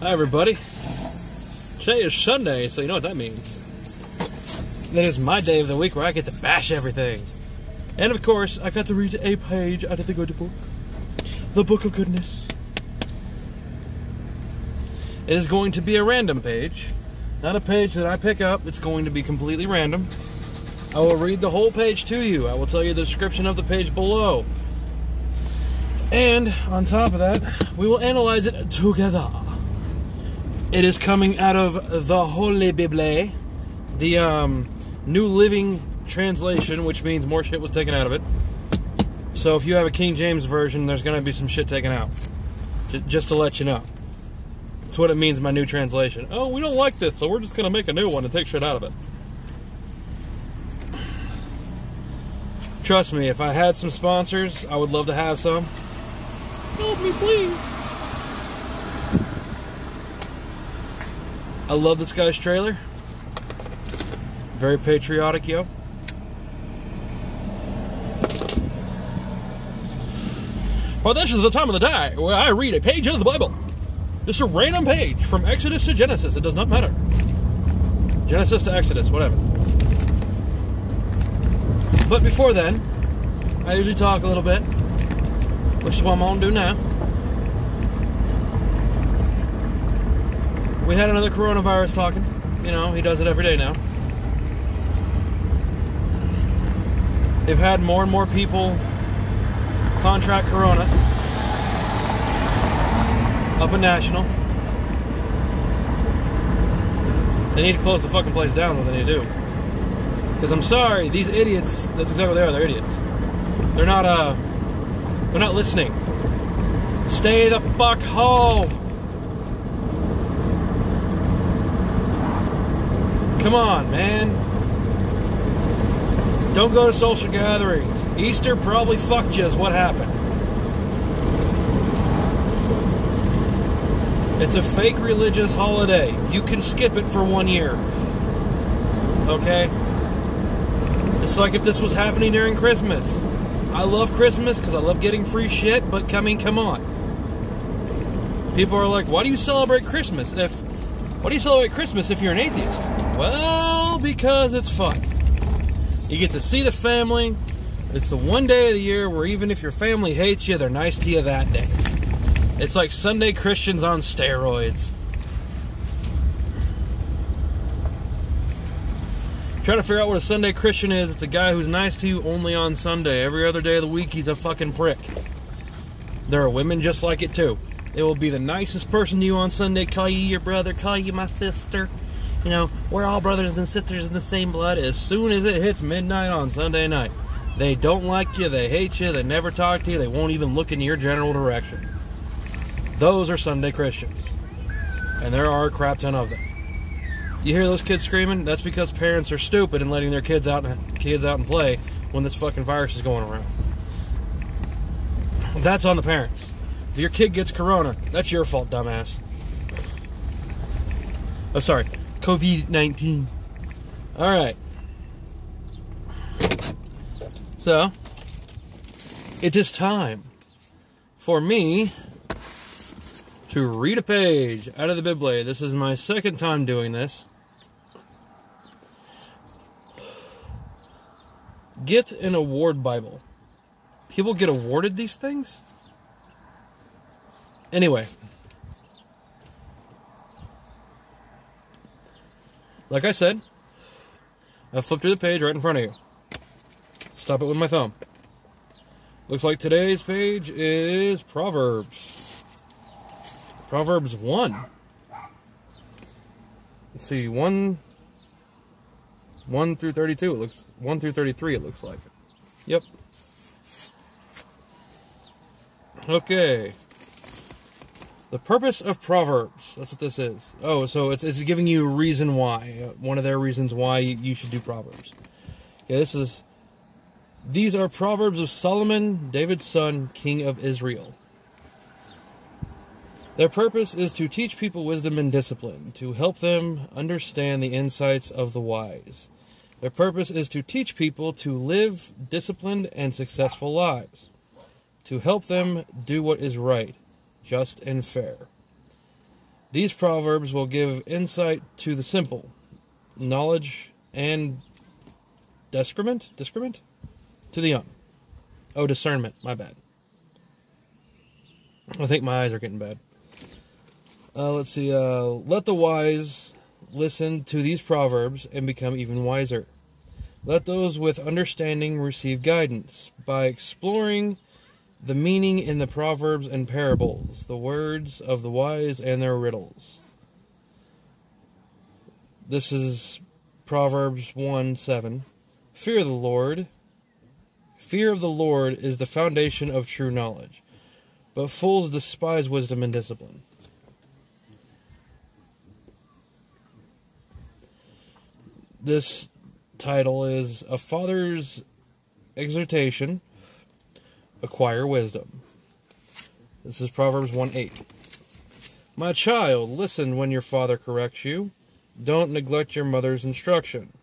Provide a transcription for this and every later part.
Hi everybody. Today is Sunday, so you know what that means. That is my day of the week where I get to bash everything. And of course, I got to read a page out of the good book. The Book of Goodness. It is going to be a random page. Not a page that I pick up. It's going to be completely random. I will read the whole page to you. I will tell you the description of the page below. And on top of that, we will analyze it together. It is coming out of the Holy Bible, the New Living Translation, which means more shit was taken out of it. So if you have a King James version, there's going to be some shit taken out. Just to let you know. That's what it means in my new translation. Oh, we don't like this, so we're just going to make a new one and take shit out of it. Trust me, if I had some sponsors, I would love to have some. Help me, please. I love this guy's trailer. Very patriotic, yo. Well, this is the time of the day where I read a page out of the Bible. Just a random page from Exodus to Genesis. It does not matter. Genesis to Exodus, whatever. But before then, I usually talk a little bit, which is what I'm going to do now. We had another coronavirus talking. You know, he does it every day now. They've had more and more people contract corona up in National. They need to close the fucking place down, what they need to do. Because I'm sorry, these idiots, that's exactly what they are, they're idiots. They're not listening. Stay the fuck home. Come on, man. Don't go to social gatherings. Easter probably fucked you is what happened. It's a fake religious holiday. You can skip it for 1 year. Okay? It's like if this was happening during Christmas. I love Christmas because I love getting free shit, but I mean, come on. People are like, why do you celebrate Christmas if you're an atheist? Well, because it's fun. You get to see the family. It's the one day of the year where even if your family hates you, they're nice to you that day. It's like Sunday Christians on steroids. Trying to figure out what a Sunday Christian is. It's a guy who's nice to you only on Sunday. Every other day of the week, he's a fucking prick. There are women just like it too. They will be the nicest person to you on Sunday, call you your brother, call you my sister. You know, we're all brothers and sisters in the same blood. As soon as it hits midnight on Sunday night, they don't like you, they hate you, they never talk to you, they won't even look in your general direction. Those are Sunday Christians. And there are a crap ton of them. You hear those kids screaming? That's because parents are stupid and letting their kids out and play when this fucking virus is going around. That's on the parents. If your kid gets corona, that's your fault, dumbass. Oh, sorry. COVID-19. Alright. So, it is time for me to read a page out of the Bible. This is my second time doing this. Get an award Bible. People get awarded these things? Anyway. Like I said, I flipped through the page right in front of you. Stop it with my thumb. Looks like today's page is Proverbs. Proverbs 1. Let's see, 1 through 32. It looks 1 through 33. It looks like. Yep. Okay. The purpose of Proverbs. That's what this is. Oh, so it's giving you a reason why. One of their reasons why you should do Proverbs. Okay, these are Proverbs of Solomon, David's son, king of Israel. Their purpose is to teach people wisdom and discipline, to help them understand the insights of the wise. Their purpose is to teach people to live disciplined and successful lives, to help them do what is right, just and fair. These proverbs will give insight to the simple, knowledge and discernment to the young. Oh, discernment, my bad. I think my eyes are getting bad. Let's see. Let the wise listen to these proverbs and become even wiser. Let those with understanding receive guidance by exploring the meaning in the proverbs and parables, the words of the wise and their riddles. This is Proverbs 1:7. Fear of the Lord. Fear of the Lord is the foundation of true knowledge, but fools despise wisdom and discipline. This title is A Father's Exhortation, Acquire Wisdom. This is Proverbs 1:8. My child, listen when your father corrects you. Don't neglect your mother's instruction.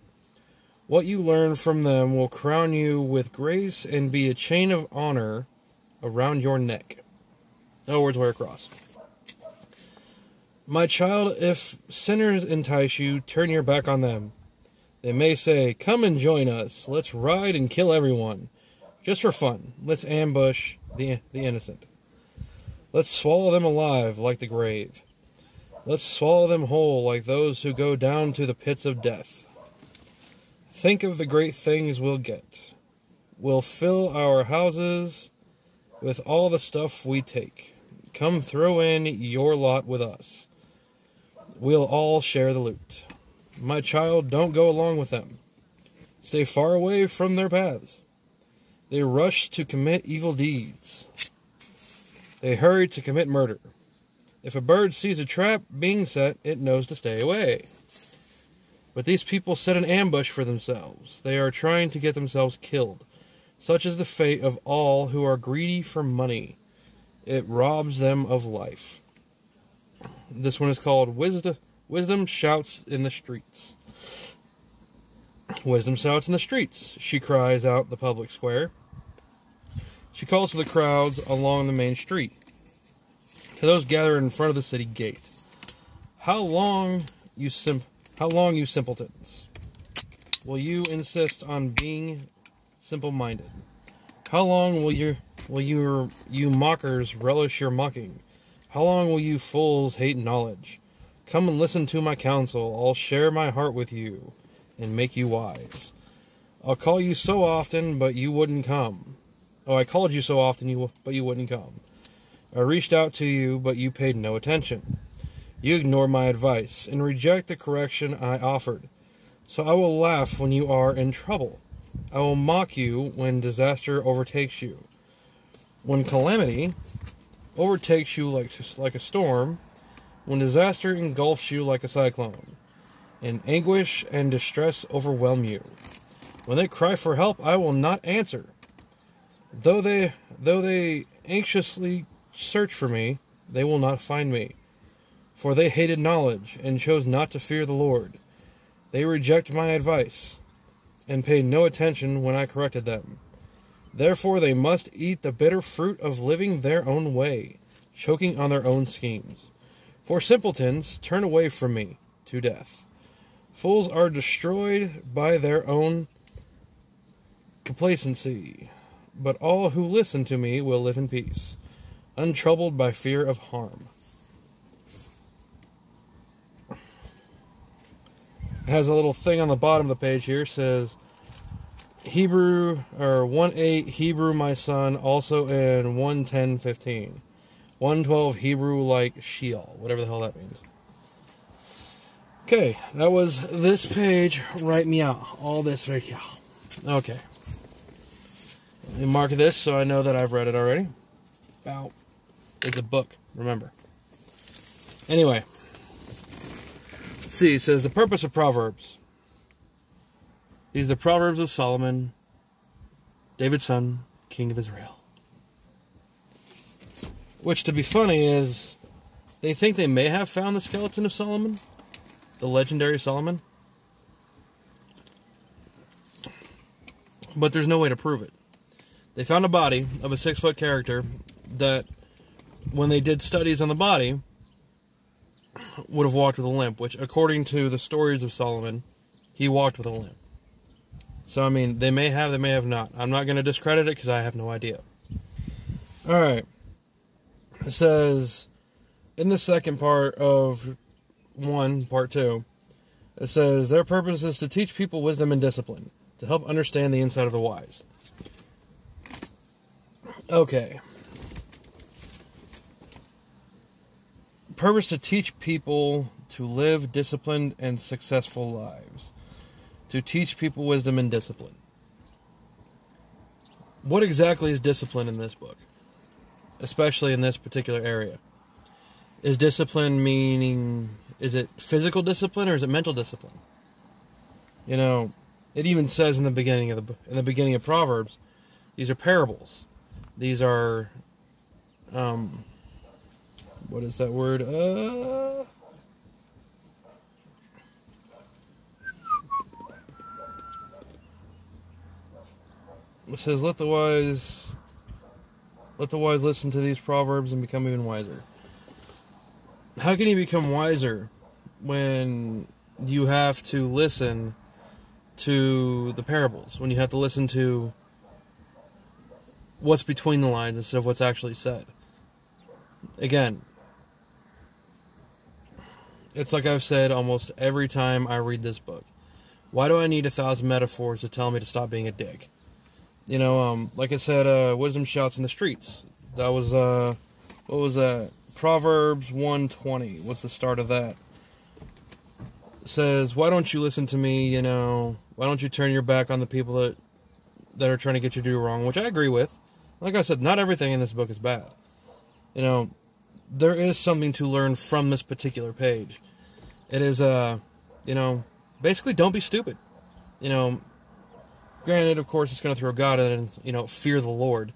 What you learn from them will crown you with grace and be a chain of honor around your neck. In other words, wear a cross. My child, if sinners entice you, turn your back on them. They may say, come and join us. Let's ride and kill everyone. Just for fun. Let's ambush the innocent. Let's swallow them alive like the grave. Let's swallow them whole like those who go down to the pits of death. Think of the great things we'll get. We'll fill our houses with all the stuff we take. Come throw in your lot with us. We'll all share the loot. My child, don't go along with them. Stay far away from their paths. They rush to commit evil deeds. They hurry to commit murder. If a bird sees a trap being set, it knows to stay away. But these people set an ambush for themselves. They are trying to get themselves killed. Such is the fate of all who are greedy for money. It robs them of life. This one is called Wisdom Shouts in the Streets. Wisdom shouts in the streets. She cries out the public square. She calls to the crowds along the main street, to those gathered in front of the city gate. How long, you simpletons? Will you insist on being simple-minded? How long will you mockers relish your mocking? How long will you fools hate knowledge? Come and listen to my counsel. I'll share my heart with you and make you wise. I'll call you so often, but you wouldn't come. Oh, I called you so often, but you wouldn't come. I reached out to you, but you paid no attention. You ignored my advice and reject the correction I offered. So I will laugh when you are in trouble. I will mock you when disaster overtakes you. When calamity overtakes you like a storm, when disaster engulfs you like a cyclone, and anguish and distress overwhelm you. When they cry for help, I will not answer. Though they anxiously search for me, they will not find me. For they hated knowledge and chose not to fear the Lord. They reject my advice and paid no attention when I corrected them. Therefore they must eat the bitter fruit of living their own way, choking on their own schemes. For simpletons turn away from me to death. Fools are destroyed by their own complacency, but all who listen to me will live in peace, untroubled by fear of harm. It has a little thing on the bottom of the page here, says Hebrew, or 1:8 Hebrew my son, also in 1:10:15. 1:12 Hebrew like Sheol, whatever the hell that means. Okay, that was this page right meow. All this right here. Okay. Let me mark this so I know that I've read it already. Bow. It's a book, remember. Anyway. Let's see, it says the purpose of Proverbs. These are the Proverbs of Solomon, David's son, king of Israel. Which, to be funny, is they think they may have found the skeleton of Solomon, the legendary Solomon, but there's no way to prove it. They found a body of a 6-foot character that, when they did studies on the body, would have walked with a limp, which according to the stories of Solomon, he walked with a limp. So, I mean, they may have not. I'm not going to discredit it because I have no idea. Alright. It says, in the second part of 1, part 2, it says, their purpose is to teach people wisdom and discipline, to help understand the inside of the wise. Okay. Purpose to teach people to live disciplined and successful lives. To teach people wisdom and discipline. What exactly is discipline in this book? Especially in this particular area. Is discipline meaning, is it physical discipline or is it mental discipline? You know, it even says in the beginning of Proverbs, these are parables. These are, what is that word? It says, let the wise listen to these proverbs and become even wiser. How can you become wiser when you have to listen to the parables? When you have to listen to what's between the lines instead of what's actually said? Again, it's like I've said almost every time I read this book. Why do I need 1,000 metaphors to tell me to stop being a dick? You know, like I said, wisdom shouts in the streets. That was, what was that? Proverbs 1:20. What's the start of that? It says, why don't you listen to me, you know? Why don't you turn your back on the people that are trying to get you to do wrong? Which I agree with. Like I said, not everything in this book is bad. You know, there is something to learn from this particular page. It is, you know, basically don't be stupid. You know, granted, of course, it's going to throw God in and, you know, fear the Lord.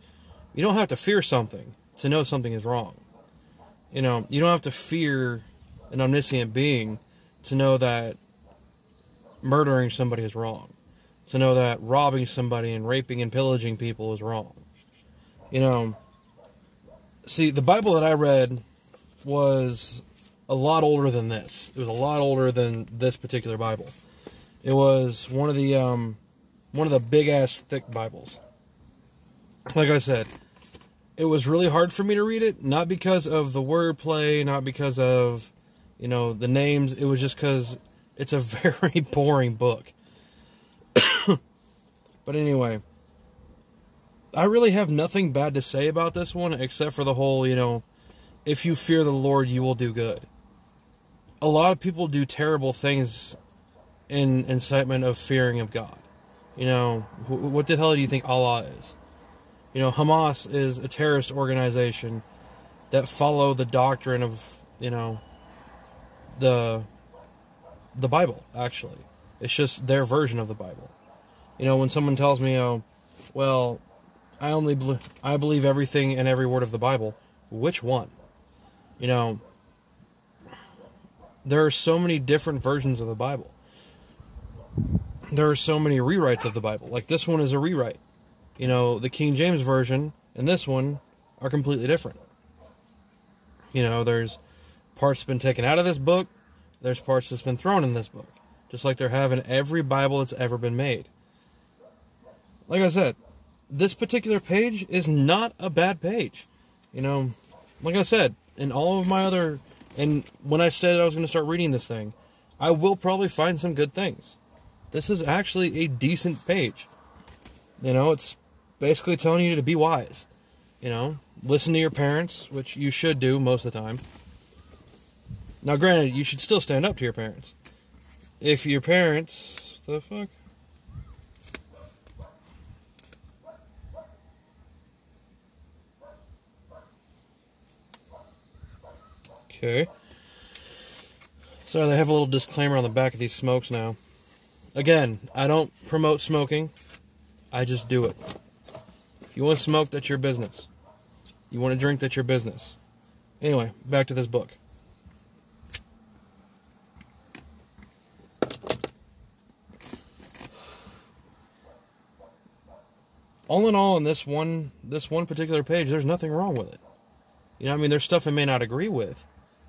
You don't have to fear something to know something is wrong. You know, you don't have to fear an omniscient being to know that murdering somebody is wrong. To know that robbing somebody and raping and pillaging people is wrong. You know, see, the Bible that I read was a lot older than this. It was a lot older than this particular Bible. It was one of the big-ass, thick Bibles. Like I said, it was really hard for me to read it, not because of the wordplay, not because of, you know, the names. It was just because it's a very boring book. But anyway, I really have nothing bad to say about this one, except for the whole, you know, if you fear the Lord, you will do good. A lot of people do terrible things in incitement of fearing of God. You know, what the hell do you think Allah is? You know, Hamas is a terrorist organization that follow the doctrine of, you know, the Bible, actually. It's just their version of the Bible. You know, when someone tells me, oh, well, I believe everything and every word of the Bible, which one? You know, there are so many different versions of the Bible. There are so many rewrites of the Bible. Like, this one is a rewrite. You know, the King James Version and this one are completely different. You know, there's parts that's been taken out of this book. There's parts that's been thrown in this book. Just like there have in every Bible that's ever been made. Like I said, this particular page is not a bad page. You know, like I said, in all of my other... And when I said I was going to start reading this thing, I will probably find some good things. This is actually a decent page. You know, it's basically telling you to be wise. You know, listen to your parents, which you should do most of the time. Now, granted, you should still stand up to your parents. If your parents... What the fuck? Okay. Sorry, they have a little disclaimer on the back of these smokes now. Again, I don't promote smoking. I just do it. If you want to smoke, that's your business. You want to drink, that's your business. Anyway, back to this book. All in all, in this one particular page, there's nothing wrong with it. You know, I mean, there's stuff I may not agree with,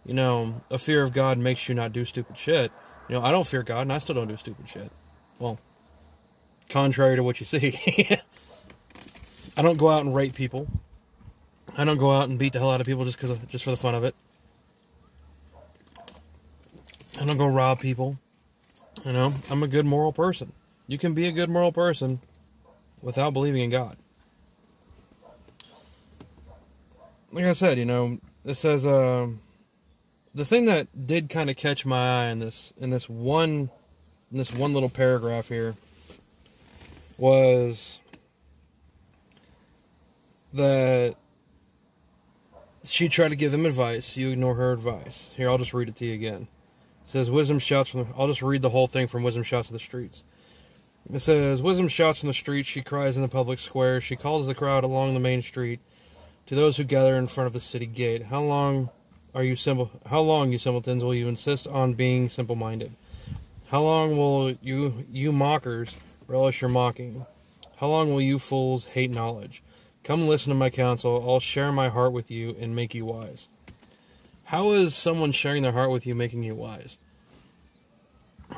You know, a fear of God makes you not do stupid shit. You know, I don't fear God, and I still don't do stupid shit. Well, contrary to what you see. I don't go out and rape people. I don't go out and beat the hell out of people just for the fun of it. I don't go rob people. You know, I'm a good moral person. You can be a good moral person without believing in God. Like I said, you know, it says, the thing that did kind of catch my eye in this one little paragraph here was that she tried to give them advice. You ignore her advice. Here, I'll just read it to you again. It says, I'll just read the whole thing from Wisdom Shouts of the Streets. It says, wisdom shouts from the streets, she cries in the public square, she calls the crowd along the main street, to those who gather in front of the city gate. How long, you simpletons, will you insist on being simple-minded? How long will you mockers relish your mocking? How long will you fools hate knowledge? Come listen to my counsel, I'll share my heart with you and make you wise. How is someone sharing their heart with you making you wise?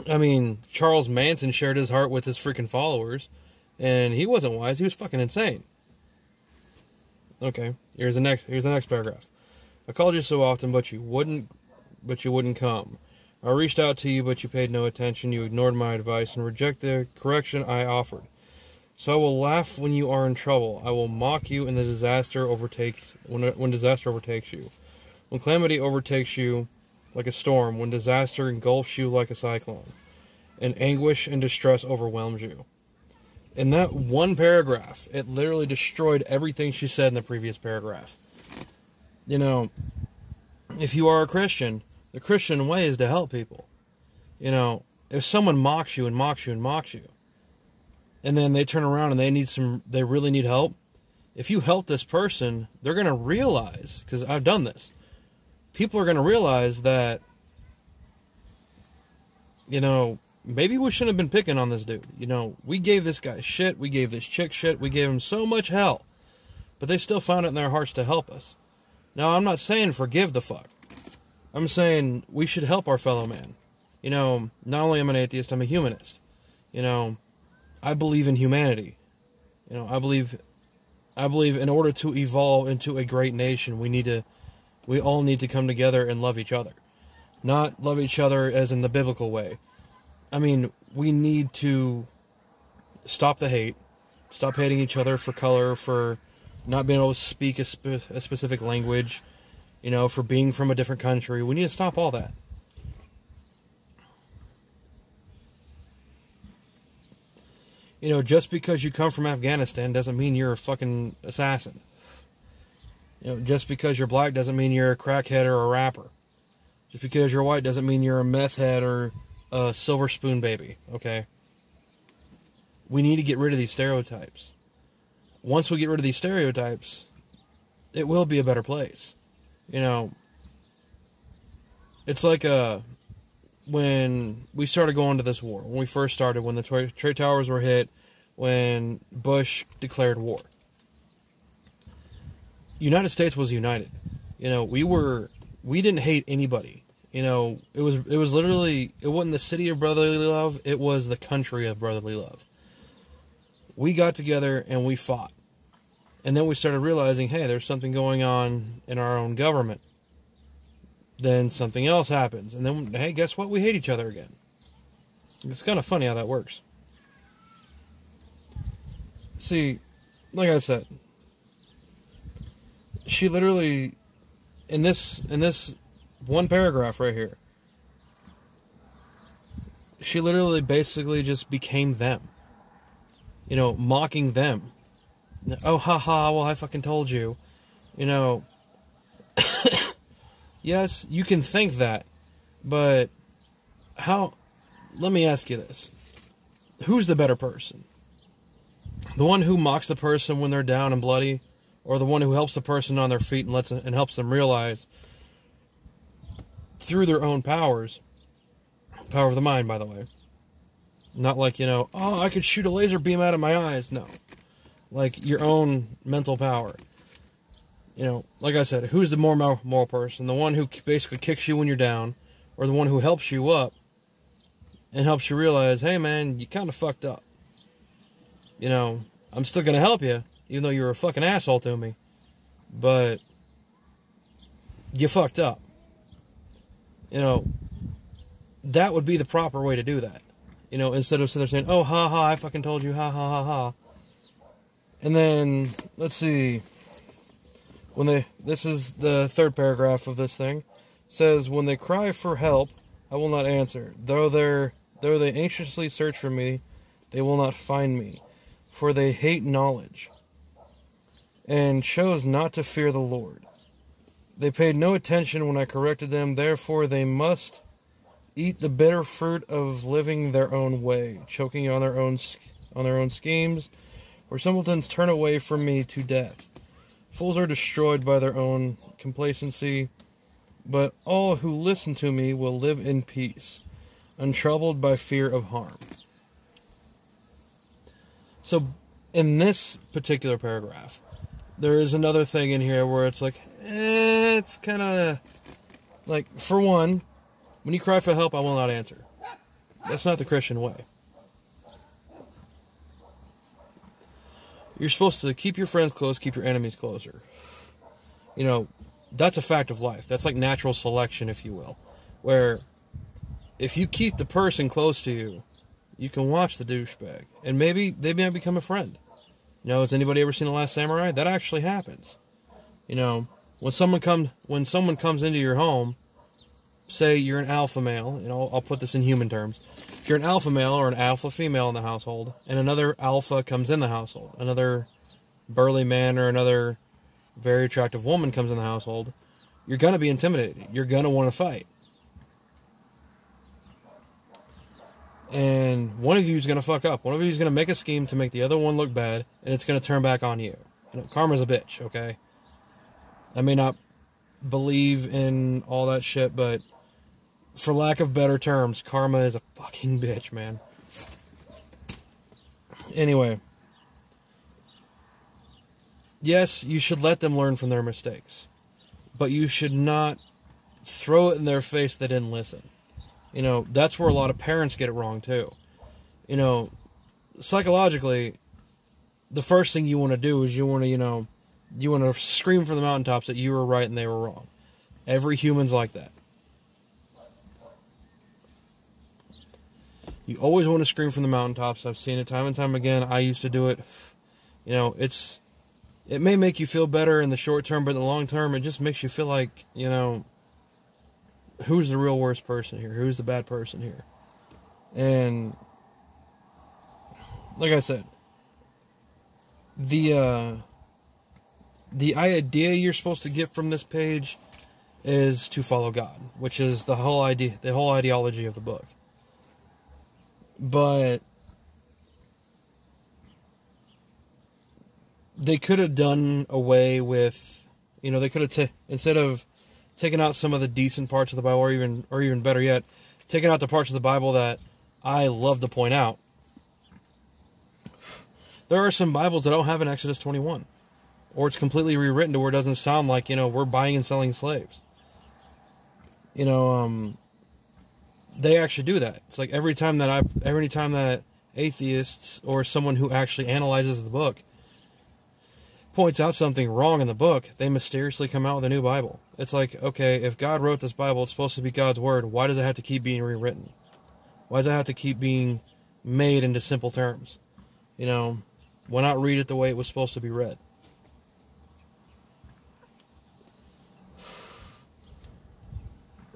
I mean, Charles Manson shared his heart with his freaking followers, and he wasn't wise, he was fucking insane. Okay, here's the next paragraph. I called you so often, but you wouldn't come. I reached out to you, but you paid no attention. You ignored my advice and rejected the correction I offered. So I will laugh when you are in trouble. I will mock you when disaster overtakes you. When calamity overtakes you like a storm, when disaster engulfs you like a cyclone, and anguish and distress overwhelms you. In that one paragraph, it literally destroyed everything she said in the previous paragraph. You know, if you are a Christian, the Christian way is to help people. You know, if someone mocks you and mocks you and mocks you, and then they turn around and they really need help, if you help this person, they're going to realize, because I've done this, people are going to realize that, you know, maybe we shouldn't have been picking on this dude. You know, we gave this guy shit, we gave this chick shit, we gave him so much hell, but they still found it in their hearts to help us. Now, I'm not saying forgive the fuck. I'm saying we should help our fellow man. You know, not only am I an atheist, I'm a humanist. You know, I believe in humanity. You know, I believe in order to evolve into a great nation, we all need to come together and love each other. Not love each other as in the biblical way. I mean, we need to stop the hate, stop hating each other for color, for not being able to speak a specific language, you know, for being from a different country. We need to stop all that. You know, just because you come from Afghanistan doesn't mean you're a fucking assassin. You know, just because you're black doesn't mean you're a crackhead or a rapper. Just because you're white doesn't mean you're a meth head or a silver spoon baby, okay? We need to get rid of these stereotypes. Once we get rid of these stereotypes, it will be a better place. You know, it's like when we started going to this war, when we first started, when the trade towers were hit, when Bush declared war. United States was united. You know, we didn't hate anybody. You know, it was literally, it wasn't the city of brotherly love, it was the country of brotherly love. We got together and we fought. And then we started realizing, hey, there's something going on in our own government. Then something else happens. And then, hey, guess what? We hate each other again. It's kind of funny how that works. See, like I said, she literally, in this one paragraph right here, she literally basically just became them. You know, mocking them. Oh, haha, well, I fucking told you. You know, yes, you can think that, but let me ask you this. Who's the better person? The one who mocks the person when they're down and bloody, or the one who helps the person on their feet and helps them realize through their own powers, power of the mind, by the way. Not like, you know, oh, I could shoot a laser beam out of my eyes. No. Like your own mental power. Like I said, who's the more moral person? The one who basically kicks you when you're down, or the one who helps you up and helps you realize, hey man, you kind of fucked up. I'm still going to help you, even though you're a fucking asshole to me. But you fucked up. That would be the proper way to do that. Instead of sitting there saying, oh, ha ha, I fucking told you, ha ha ha ha. And then, let's see. This is the third paragraph of this thing. It says, when they cry for help, I will not answer. Though they anxiously search for me, they will not find me. For they hate knowledge, and chose not to fear the Lord. They paid no attention when I corrected them, therefore they must eat the bitter fruit of living their own way, choking on their own schemes, for simpletons turn away from me to death. Fools are destroyed by their own complacency, but all who listen to me will live in peace, untroubled by fear of harm. So, in this particular paragraph, there is another thing in here where it's like, it's kind of, like, for one, when you cry for help, I will not answer. That's not the Christian way. You're supposed to keep your friends close, keep your enemies closer. That's a fact of life. That's like natural selection, if you will. Where, if you keep the person close to you, you can watch the douchebag. And maybe they may become a friend. Has anybody ever seen The Last Samurai? That actually happens. When someone comes into your home, say you're an alpha male, I'll put this in human terms. If you're an alpha male or an alpha female in the household, and another alpha comes in the household, another burly man or another very attractive woman comes in the household, you're going to be intimidated. You're going to want to fight. And one of you is going to fuck up. One of you is going to make a scheme to make the other one look bad, and it's going to turn back on you. Karma's a bitch, okay? I may not believe in all that shit, but for lack of better terms, karma is a fucking bitch, man. Anyway. Yes, you should let them learn from their mistakes. But you should not throw it in their face they didn't listen. That's where a lot of parents get it wrong, too. Psychologically, the first thing you want to do is you want to scream from the mountaintops that you were right and they were wrong. Every human's like that. You always want to scream from the mountaintops. I've seen it time and time again. I used to do it. It may make you feel better in the short term, but in the long term, it just makes you feel like, who's the real worst person here? Who's the bad person here? And, like I said, the idea you're supposed to get from this page is to follow God, which is the whole ideology of the book. But they could have done away with, they could have instead of taking out some of the decent parts of the Bible, or even better yet, taking out the parts of the Bible that I love to point out. There are some Bibles that don't have an Exodus 21. Or it's completely rewritten to where it doesn't sound like, we're buying and selling slaves. They actually do that. It's like every time that atheists or someone who actually analyzes the book points out something wrong in the book, they mysteriously come out with a new Bible. It's like, okay, if God wrote this Bible, it's supposed to be God's word. Why does it have to keep being rewritten? Why does it have to keep being made into simple terms? Why not read it the way it was supposed to be read?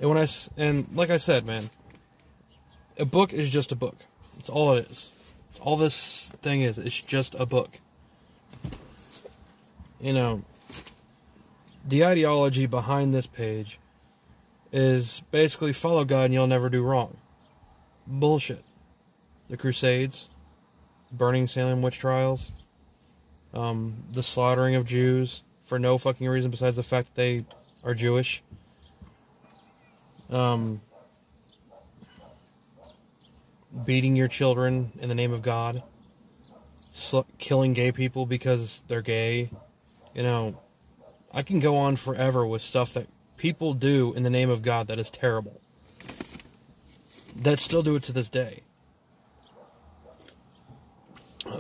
And like I said, man, a book is just a book. It's all it is. All this thing is, it's just a book. The ideology behind this page is basically follow God and you'll never do wrong. Bullshit. The Crusades, burning Salem witch trials, the slaughtering of Jews for no fucking reason besides the fact that they are Jewish. Beating your children in the name of God, killing gay people because they're gay, I can go on forever with stuff that people do in the name of God that is terrible. That still do it to this day.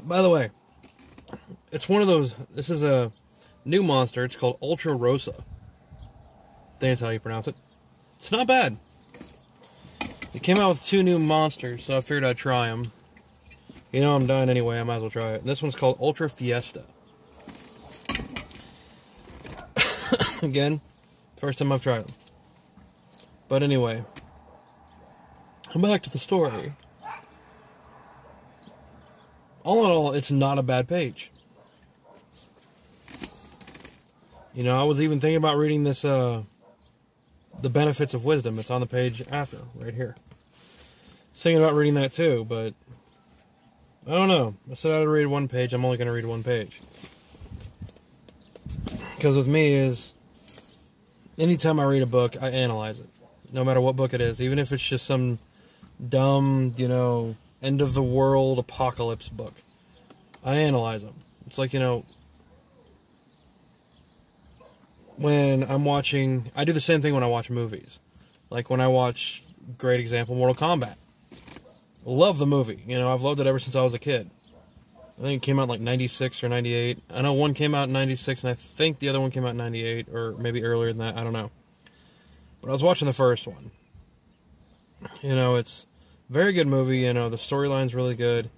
By the way, it's one of those, this is a new monster. It's called Ultra Rosa. I think that's how you pronounce it. It's not bad. It came out with 2 new monsters, so I figured I'd try them. You know I'm dying anyway, I might as well try it. And this one's called Ultra Fiesta. Again, first time I've tried them. But anyway, back to the story. All in all, it's not a bad page. You know, I was even thinking about reading this, The Benefits of Wisdom. It's on the page after, right here. Thinking about reading that too, but I don't know. I said I'd read 1 page. I'm only going to read 1 page. Because with me is, anytime I read a book, I analyze it. No matter what book it is. Even if it's just some dumb, you know, end of the world apocalypse book. I analyze them. It's like, you know, when I'm watching, I do the same thing when I watch movies. Like when I watch, great example, Mortal Kombat. Love the movie. You know, I've loved it ever since I was a kid. I think it came out in like 96 or 98. I know one came out in 96, and I think the other one came out in 98, or maybe earlier than that. I don't know. But I was watching the first one. You know, it's a very good movie. You know, the storyline's really good.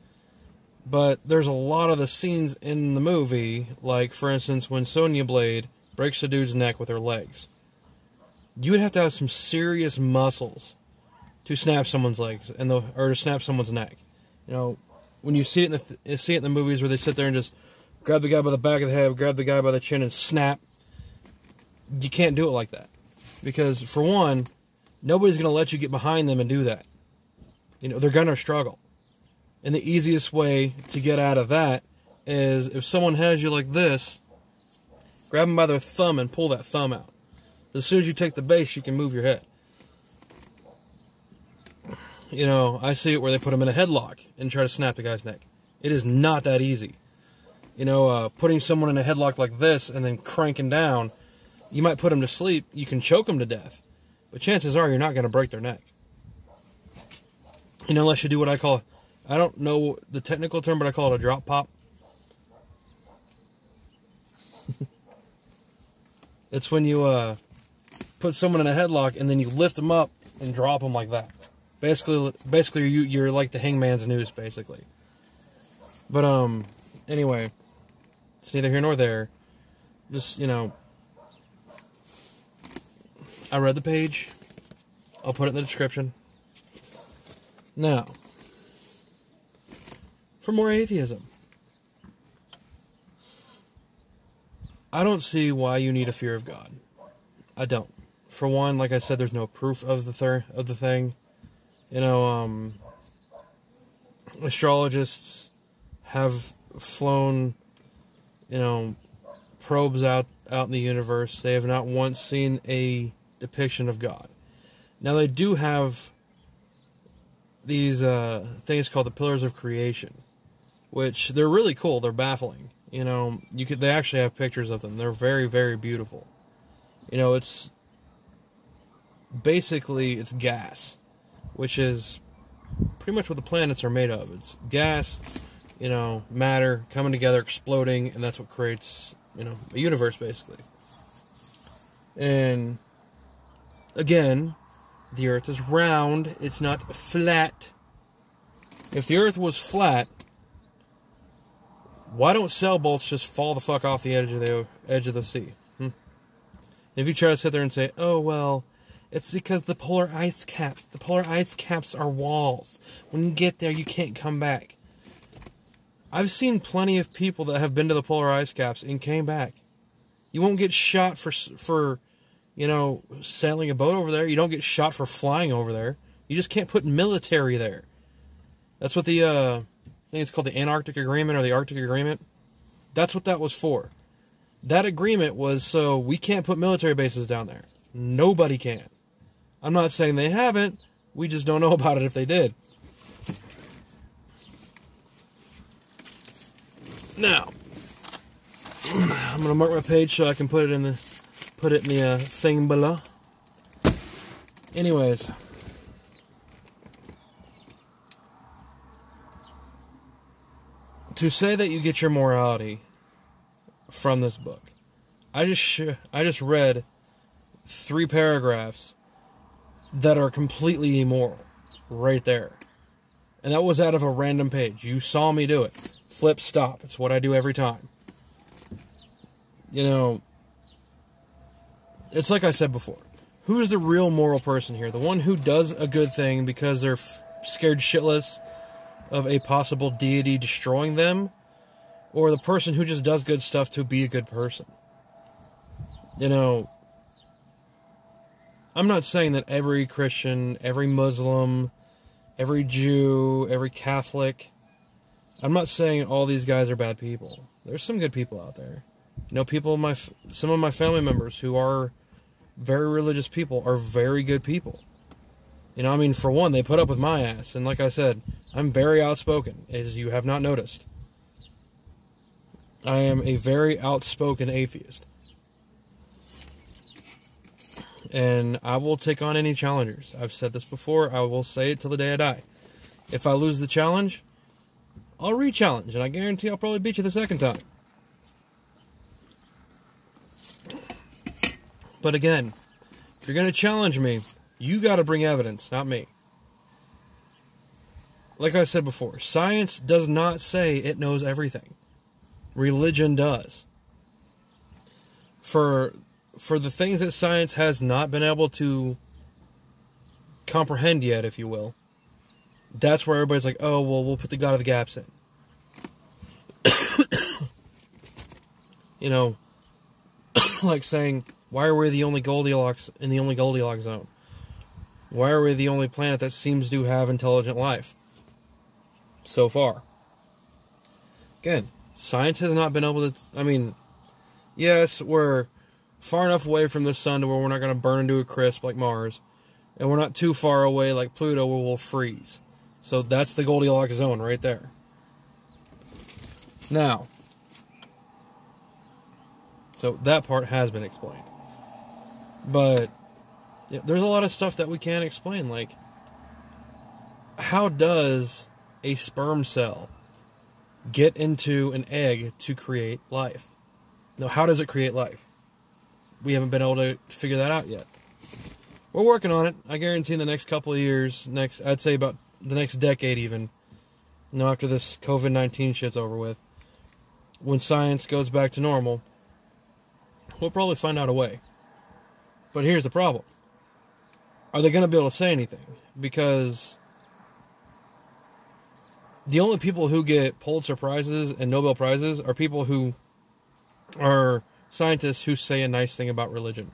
But there's a lot of the scenes in the movie, like, for instance, when Sonya Blade breaks a dude's neck with her legs. You would have to have some serious muscles to snap someone's legs, or to snap someone's neck. You know, when you see it in the movies where they sit there and just grab the guy by the back of the head, grab the guy by the chin and snap, you can't do it like that. Because, for one, nobody's going to let you get behind them and do that. You know, they're going to struggle. And the easiest way to get out of that is if someone has you like this, grab them by their thumb and pull that thumb out. As soon as you take the base, you can move your head. You know, I see it where they put them in a headlock and try to snap the guy's neck. It is not that easy. You know, putting someone in a headlock like this and then cranking down, you might put them to sleep. You can choke them to death. But chances are you're not going to break their neck. You know, unless you do what I call, I don't know the technical term, but I call it a drop pop. It's when you put someone in a headlock and then you lift them up and drop them like that. Basically, you're like the hangman's noose, basically. But anyway, it's neither here nor there. Just, you know, I read the page. I'll put it in the description. Now, for more atheism. I don't see why you need a fear of God. I don't. For one, like I said, there's no proof of the thing. You know, astrologists have flown, you know, probes out in the universe. They have not once seen a depiction of God. Now, they do have these things called the Pillars of Creation, which they're really cool. They're baffling. You know, they actually have pictures of them. They're very, very beautiful. You know, it's gas, which is pretty much what the planets are made of. It's gas, you know, matter coming together, exploding, and that's what creates, you know, a universe, basically. And again, the Earth is round. It's not flat. If the Earth was flat, why don't sailboats just fall the fuck off the edge of the sea? If you try to sit there and say, oh, well, it's because the polar ice caps are walls. When you get there, you can't come back. I've seen plenty of people that have been to the polar ice caps and came back. You won't get shot for you know, sailing a boat over there. You don't get shot for flying over there. You just can't put military there. That's what the, I think it's called the Antarctic Agreement or the Arctic Agreement. That's what that was for. That agreement was so we can't put military bases down there. Nobody can. I'm not saying they haven't. We just don't know about it if they did. Now, I'm going to mark my page so I can put it in the thing below. Anyways. To say that you get your morality from this book, I just read 3 paragraphs that are completely immoral right there. And that was out of a random page. You saw me do it. Flip, stop. It's what I do every time. You know, it's like I said before. Who is the real moral person here? The one who does a good thing because they're scared shitless of a possible deity destroying them? Or the person who just does good stuff to be a good person? You know, I'm not saying that every Christian, every Muslim, every Jew, every Catholic, I'm not saying all these guys are bad people. There's some good people out there. You know, some of my family members who are very religious people are very good people. You know, I mean, for one, they put up with my ass. And like I said, I'm very outspoken, as you have not noticed. I am a very outspoken atheist. And I will take on any challengers. I've said this before. I will say it till the day I die. If I lose the challenge, I'll re-challenge. And I guarantee I'll probably beat you the second time. But again, if you're going to challenge me, you got to bring evidence, not me. Like I said before, science does not say it knows everything. Religion does. For the things that science has not been able to comprehend yet, if you will, that's where everybody's like, oh, well, we'll put the God of the gaps in. You know, like saying, why are we the only Goldilocks in the only Goldilocks zone? Why are we the only planet that seems to have intelligent life? So far. Again, science has not been able to... I mean, yes, we're far enough away from the sun to where we're not going to burn into a crisp like Mars. And we're not too far away like Pluto where we'll freeze. So that's the Goldilocks zone right there. Now, so that part has been explained. But yeah, there's a lot of stuff that we can't explain. Like, how does a sperm cell get into an egg to create life? No, how does it create life? We haven't been able to figure that out yet. We're working on it. I guarantee in the next couple of years, I'd say about the next decade even, you know, after this COVID-19 shit's over with, when science goes back to normal, we'll probably find out a way. But here's the problem. Are they going to be able to say anything? Because the only people who get Pulitzer Prizes and Nobel Prizes are people who are scientists who say a nice thing about religion.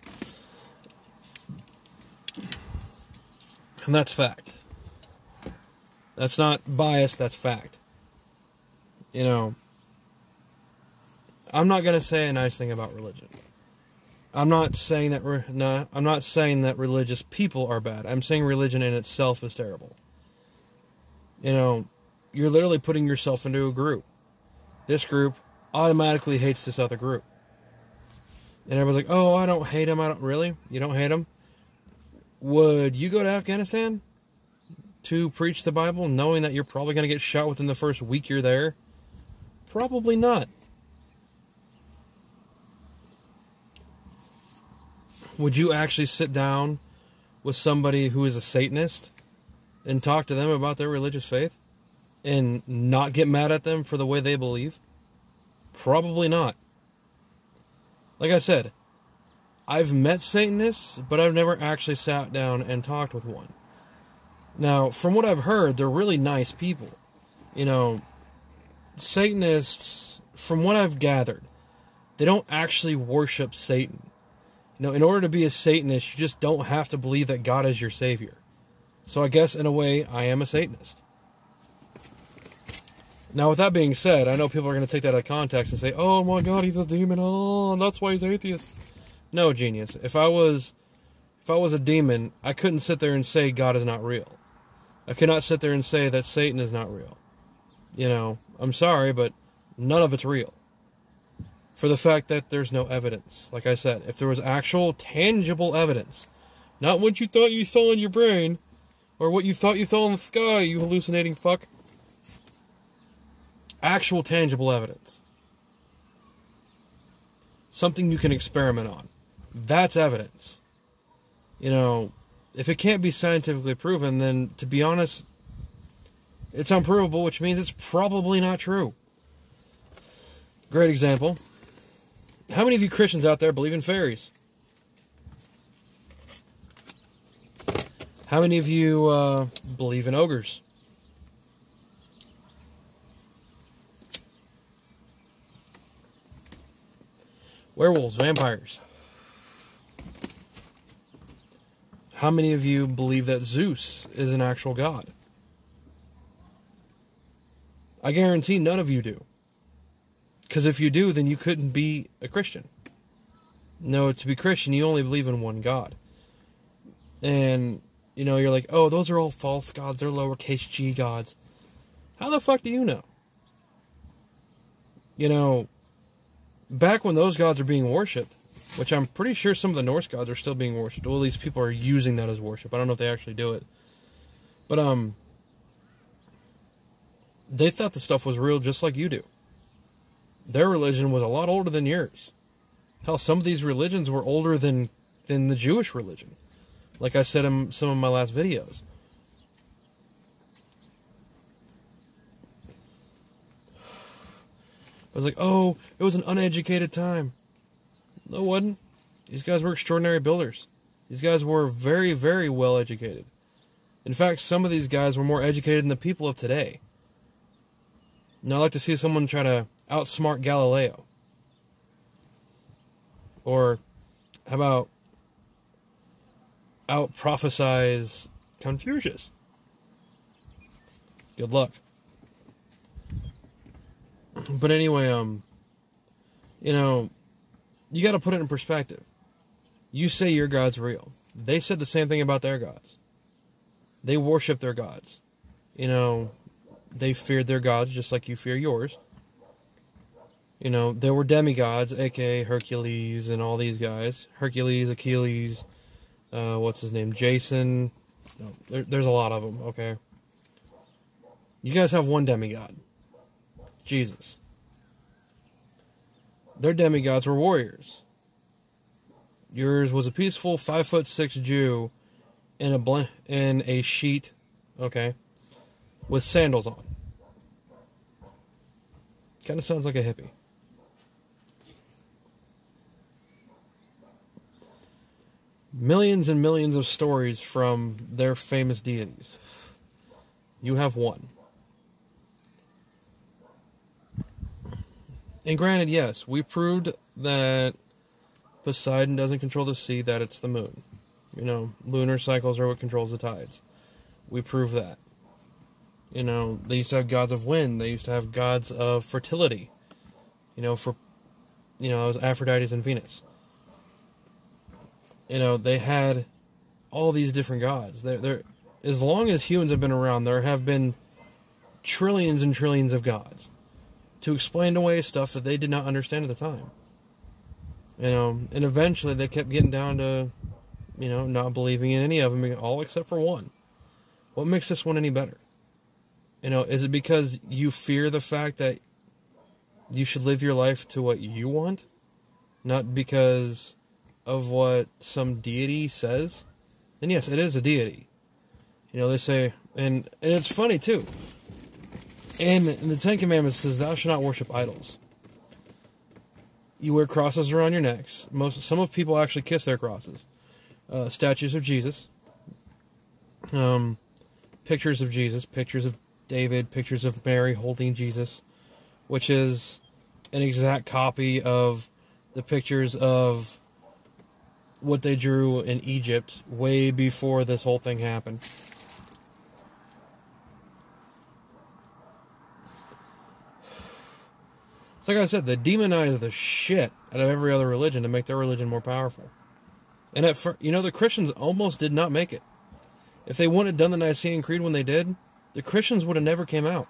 And that's fact. That's not bias, that's fact. You know, I'm not going to say a nice thing about religion. I'm not saying that religious people are bad. I'm saying religion in itself is terrible. You know, you're literally putting yourself into a group. This group automatically hates this other group. And everyone's like, oh, I don't hate him. I don't really? You don't hate him? Would you go to Afghanistan to preach the Bible knowing that you're probably going to get shot within the first week you're there? Probably not. Would you actually sit down with somebody who is a Satanist and talk to them about their religious faith and not get mad at them for the way they believe? Probably not. Like I said, I've met Satanists, but I've never actually sat down and talked with one. Now, from what I've heard, they're really nice people. You know, Satanists, from what I've gathered, they don't actually worship Satan. You know, in order to be a Satanist, you just don't have to believe that God is your savior. So I guess, in a way, I am a Satanist. Now, with that being said, I know people are going to take that out of context and say, oh my God, he's a demon, oh, that's why he's atheist. No, genius. If I was a demon, I couldn't sit there and say God is not real. I could not sit there and say that Satan is not real. You know, I'm sorry, but none of it's real. for the fact that there's no evidence. Like I said, if there was actual tangible evidence, not what you thought you saw in your brain, or what you thought you saw in the sky, you hallucinating fuck. Actual tangible evidence. Something you can experiment on. That's evidence. You know, if it can't be scientifically proven, then, to be honest, it's unprovable, which means it's probably not true. Great example. How many of you Christians out there believe in fairies? How many of you believe in ogres? Werewolves, vampires. How many of you believe that Zeus is an actual god? I guarantee none of you do. Because if you do, then you couldn't be a Christian. No, to be Christian, you only believe in one God. And, you know, you're like, oh, those are all false gods. They're lowercase g gods. How the fuck do you know? You know, back when those gods are being worshipped, which I'm pretty sure some of the Norse gods are still being worshipped. Well, at least people are using that as worship. I don't know if they actually do it. But, they thought the stuff was real just like you do. Their religion was a lot older than yours. Hell, some of these religions were older than the Jewish religion. Like I said in some of my last videos. I was like, oh, it was an uneducated time. No, it wasn't. These guys were extraordinary builders. These guys were very, very well educated. In fact, some of these guys were more educated than the people of today. Now, I like to see someone try to outsmart Galileo. Or, how about out-prophesize Confucius? Good luck. But anyway, you know, you got to put it in perspective. You say your God's real. They said the same thing about their gods. They worship their gods. You know, they feared their gods just like you fear yours. You know, there were demigods, aka Hercules and all these guys. Hercules, Achilles, what's his name? Jason. No, there's a lot of them, okay? You guys have one demigod. Jesus. Their demigods were warriors. Yours was a peaceful 5'6" Jew in a sheet, okay, with sandals on. Kind of sounds like a hippie. Millions and millions of stories from their famous deities. You have one. And granted, yes, we proved that Poseidon doesn't control the sea, that it's the moon. You know, lunar cycles are what controls the tides. We proved that. You know, they used to have gods of wind. They used to have gods of fertility. You know, it was Aphrodite and Venus. You know, they had all these different gods. As long as humans have been around, there have been trillions and trillions of gods to explain away stuff that they did not understand at the time. You know, and eventually they kept getting down to, you know, not believing in any of them, all except for one. What makes this one any better? You know, is it because you fear the fact that you should live your life to what you want? Not because of what some deity says? And yes, it is a deity. You know, they say, and it's funny too. And in the Ten Commandments, it says, thou shalt not worship idols. You wear crosses around your necks. Some of people actually kiss their crosses. Statues of Jesus. Pictures of Jesus. Pictures of David. Pictures of Mary holding Jesus. Which is an exact copy of the pictures of what they drew in Egypt way before this whole thing happened. It's like I said, they demonize the shit out of every other religion to make their religion more powerful. And the Christians almost did not make it. If they wouldn't have done the Nicene Creed when they did, the Christians would have never came out.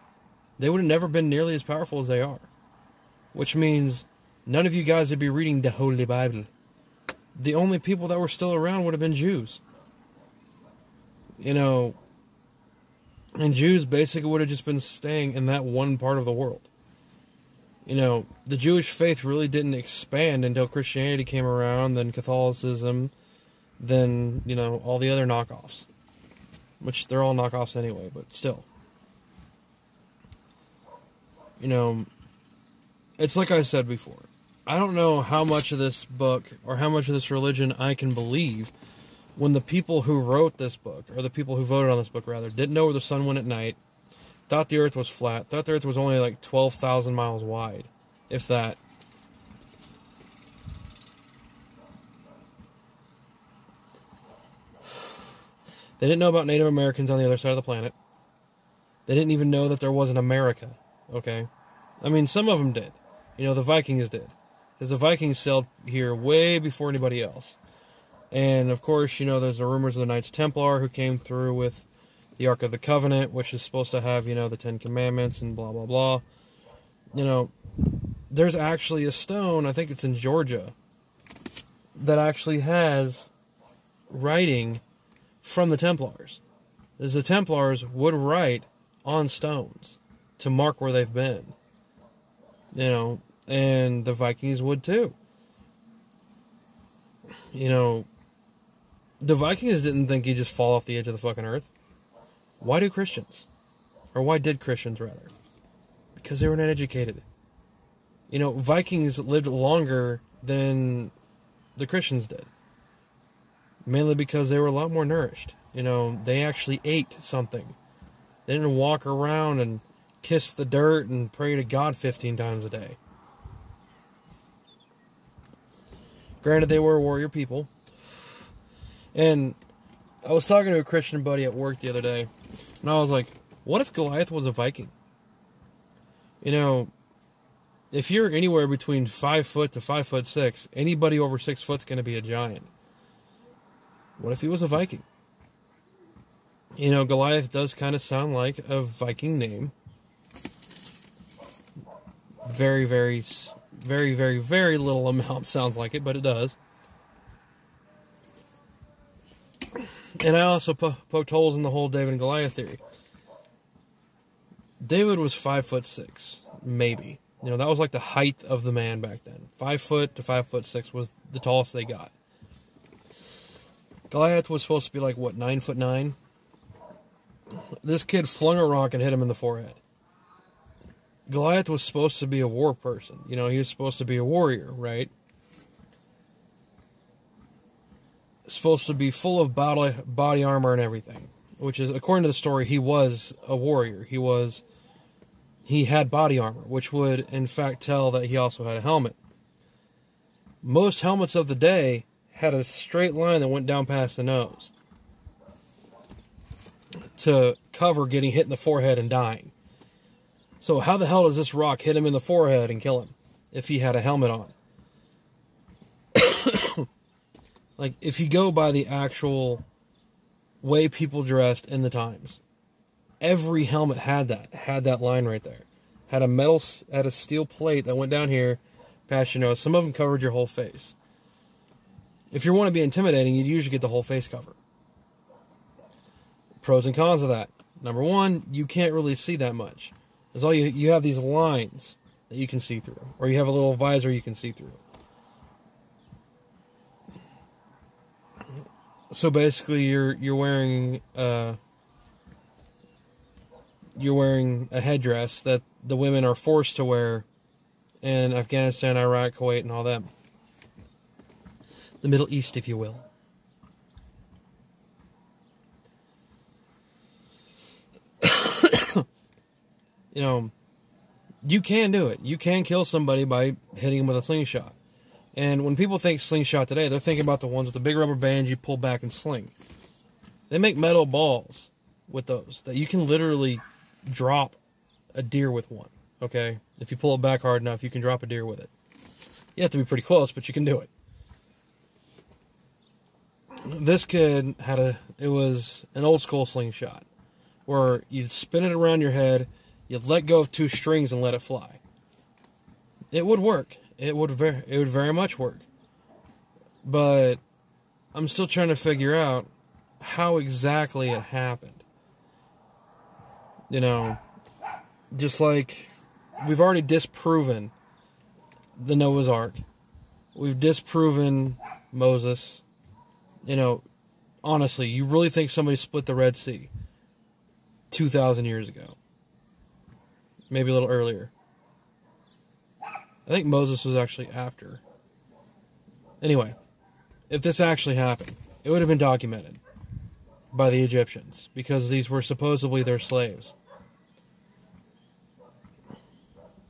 They would have never been nearly as powerful as they are. Which means none of you guys would be reading the Holy Bible. The only people that were still around would have been Jews. You know, and Jews basically would have just been staying in that one part of the world. You know, the Jewish faith really didn't expand until Christianity came around, then Catholicism, then, you know, all the other knockoffs. Which they're all knockoffs anyway, but still. You know, it's like I said before. I don't know how much of this book or how much of this religion I can believe when the people who wrote this book, or the people who voted on this book rather, didn't know where the sun went at night, thought the earth was flat, thought the earth was only like 12,000 miles wide, if that. They didn't know about Native Americans on the other side of the planet. They didn't even know that there was an America, okay? I mean, some of them did. You know, the Vikings did. Because the Vikings sailed here way before anybody else. And, of course, you know, there's the rumors of the Knights Templar who came through with the Ark of the Covenant, which is supposed to have, you know, the Ten Commandments and blah, blah, blah. You know, there's actually a stone, I think it's in Georgia, that actually has writing from the Templars. As the Templars would write on stones to mark where they've been. You know, and the Vikings would too. You know, the Vikings didn't think you'd just fall off the edge of the fucking earth. Why do Christians? Or why did Christians, rather? Because they were not educated. You know, Vikings lived longer than the Christians did. Mainly because they were a lot more nourished. You know, they actually ate something. They didn't walk around and kiss the dirt and pray to God 15 times a day. Granted, they were warrior people. And I was talking to a Christian buddy at work the other day, and I was like, what if Goliath was a Viking? You know, if you're anywhere between 5 foot to 5'6", anybody over 6 foot's going to be a giant. What if he was a Viking? You know, Goliath does kind of sound like a Viking name. Very, very, very, very, very little amount sounds like it, but it does. And I also poked holes in the whole David and Goliath theory. David was 5'6", maybe. You know, that was like the height of the man back then. 5 foot to 5'6" was the tallest they got. Goliath was supposed to be like, what, 9'9"? This kid flung a rock and hit him in the forehead. Goliath was supposed to be a war person. You know, he was supposed to be a warrior, right? Supposed to be full of body armor and everything. Which is, according to the story, he was a warrior. He had body armor, which would, in fact, tell that he also had a helmet. Most helmets of the day had a straight line that went down past the nose to cover getting hit in the forehead and dying. So how the hell does this rock hit him in the forehead and kill him if he had a helmet on? Like, if you go by the actual way people dressed in the times, every helmet had that line right there. Had a steel plate that went down here past your nose. Some of them covered your whole face. If you want to be intimidating, you'd usually get the whole face cover. Pros and cons of that. Number one, you can't really see that much. There's all you have these lines that you can see through. Or you have a little visor you can see through. So basically you're wearing a headdress that the women are forced to wear in Afghanistan, Iraq, Kuwait, and all that. The Middle East, if you will. You know, you can do it. You can kill somebody by hitting them with a slingshot. And when people think slingshot today, they're thinking about the ones with the big rubber bands you pull back and sling. They make metal balls with those that you can literally drop a deer with one, okay? If you pull it back hard enough, you can drop a deer with it. You have to be pretty close, but you can do it. This kid it was an old school slingshot where you'd spin it around your head, you'd let go of 2 strings and let it fly. It would work. it would very much work. But I'm still trying to figure out how exactly it happened. You know, just like we've already disproven the Noah's Ark. We've disproven Moses. You know, honestly, you really think somebody split the Red Sea 2,000 years ago? Maybe a little earlier. I think Moses was actually after. Anyway, if this actually happened, it would have been documented by the Egyptians because these were supposedly their slaves.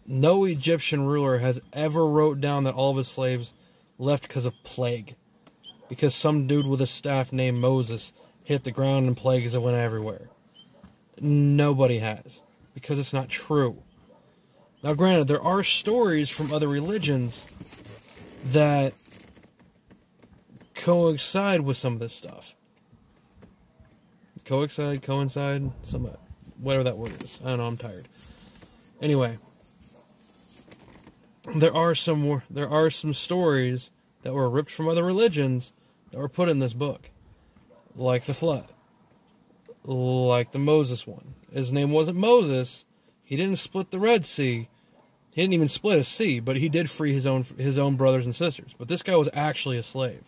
No Egyptian ruler has ever wrote down that all of his slaves left because of plague. Because some dude with a staff named Moses hit the ground and plagues that went everywhere. Nobody has. Because it's not true. Now granted, there are stories from other religions that coincide with some of this stuff. Coincide, whatever that word is. I don't know, I'm tired. Anyway, there are some stories that were ripped from other religions that were put in this book. Like the flood. Like the Moses one. His name wasn't Moses. He didn't split the Red Sea. He didn't even split a sea, but he did free his own brothers and sisters. But this guy was actually a slave.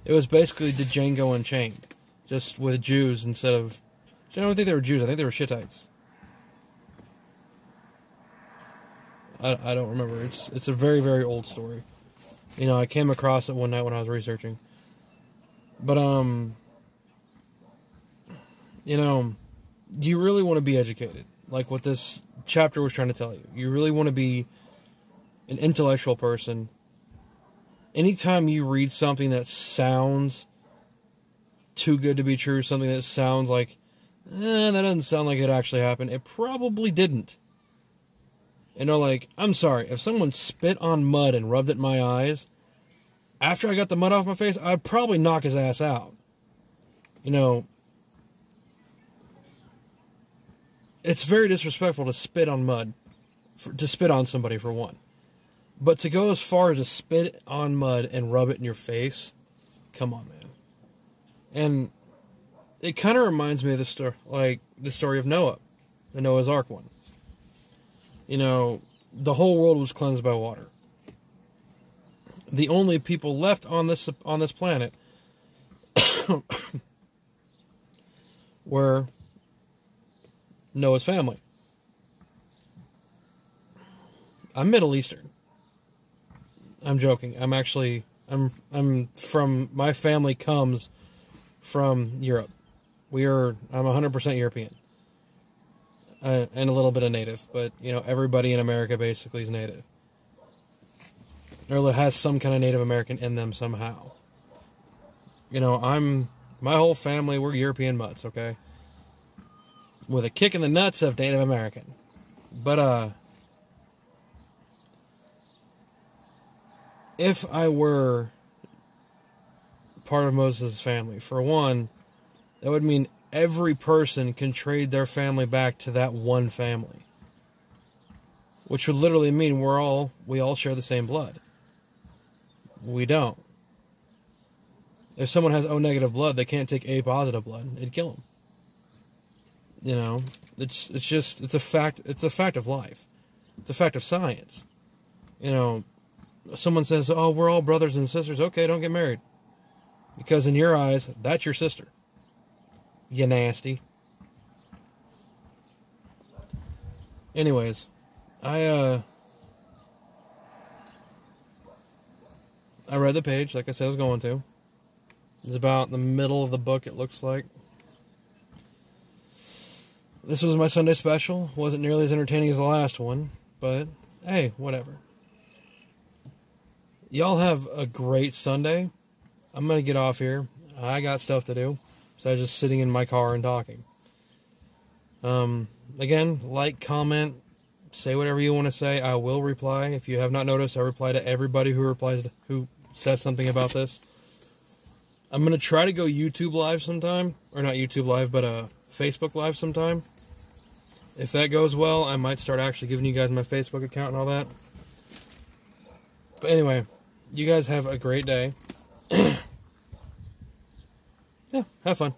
It was basically Django Unchained, just with Jews instead of... I don't think they were Jews. I think they were Shittites. I don't remember. It's a very, very old story. You know, I came across it one night when I was researching. But, you know, do you really want to be educated? Like what this chapter was trying to tell you. You really want to be an intellectual person. Anytime you read something that sounds too good to be true, something that sounds like, that doesn't sound like it actually happened, it probably didn't. You know, like, I'm sorry, if someone spit on mud and rubbed it in my eyes, after I got the mud off my face, I'd probably knock his ass out. You know, it's very disrespectful to spit on mud, to spit on somebody for one. But to go as far as to spit on mud and rub it in your face, come on, man. And it kind of reminds me of the story of Noah, the Noah's Ark one. You know, the whole world was cleansed by water. The only people left on this planet were Noah's family. I'm Middle Eastern. I'm joking. I'm from, my family comes from Europe. I'm 100% European. And a little bit of native, but, you know, everybody in America basically is native. Or has some kind of Native American in them somehow. You know, my whole family, we're European mutts, okay? With a kick in the nuts of Native American. But, if I were part of Moses' family, for one, that would mean every person can trade their family back to that one family. Which would literally mean we all share the same blood. We don't. If someone has O negative blood, they can't take A positive blood. It'd kill them. You know, it's a fact of life. It's a fact of science. You know, someone says, "Oh, we're all brothers and sisters." Okay, don't get married. Because in your eyes, that's your sister. You nasty. Anyways, I read the page, like I said I was going to. It's about in the middle of the book, it looks like. This was my Sunday special. Wasn't nearly as entertaining as the last one, but hey, whatever. Y'all have a great Sunday. I'm going to get off here. I got stuff to do. So I was just sitting in my car and talking. Again, like, comment, say whatever you want to say. I will reply. If you have not noticed, I reply to everybody who says something about this. I'm going to try to go YouTube Live sometime. Or not YouTube Live, but Facebook Live sometime. If that goes well, I might start actually giving you guys my Facebook account and all that. But anyway, you guys have a great day. Yeah, have fun.